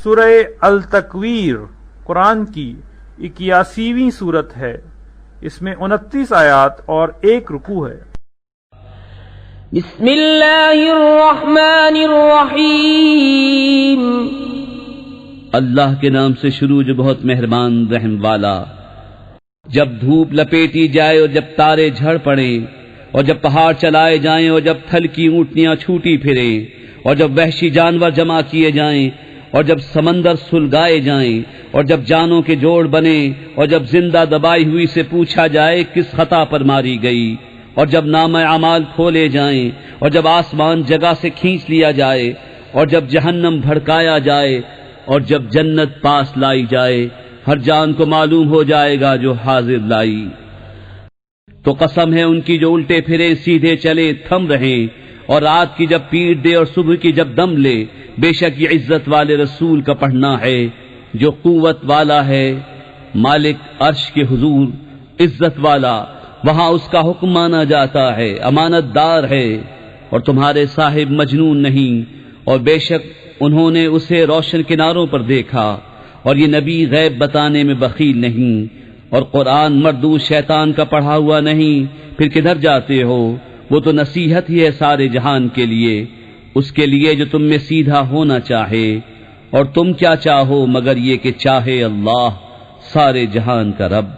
سورہ التکویر قرآن کی 81ویں سورت ہے۔ اس میں 29 آیات اور 1 رکوع ہے۔ بسم اللہ الرحمن الرحیم۔ اللہ کے نام سے شروع جو بہت مہربان رحم والا۔ جب دھوپ لپیٹی جائے اور جب تارے جھڑ پڑیں، اور جب پہاڑ چلائے جائیں، اور جب تھل کی اونٹنیاں چھوٹی پھریں، اور جب وحشی جانور جمع کیے جائیں، اور جب سمندر سلگائے جائیں، اور جب جانوں کے جوڑ بنے، اور جب زندہ دبائی ہوئی سے پوچھا جائے کس خطا پر ماری گئی، اور جب نامہ اعمال کھولے جائیں، اور جب آسمان جگہ سے کھینچ لیا جائے، اور جب جہنم بھڑکایا جائے، اور جب جنت پاس لائی جائے، ہر جان کو معلوم ہو جائے گا جو حاضر لائی۔ تو قسم ہے ان کی جو الٹے پھرے سیدھے چلے تھم رہیں، اور رات کی جب پیٹ دے اور صبح کی جب دم لے، بے شک یہ عزت والے رسول کا پڑھنا ہے جو قوت والا ہے، مالک عرش کے حضور عزت والا، وہاں اس کا حکم مانا جاتا ہے، امانت دار ہے، اور تمہارے صاحب مجنون نہیں، اور بے شک انہوں نے اسے روشن کناروں پر دیکھا، اور یہ نبی غیب بتانے میں بخیل نہیں، اور قرآن مردود شیطان کا پڑھا ہوا نہیں، پھر کدھر جاتے ہو؟ وہ تو نصیحت ہی ہے سارے جہان کے لیے، اس کے لیے جو تم میں سیدھا ہونا چاہے، اور تم کیا چاہو مگر یہ کہ چاہے اللہ سارے جہان کا رب۔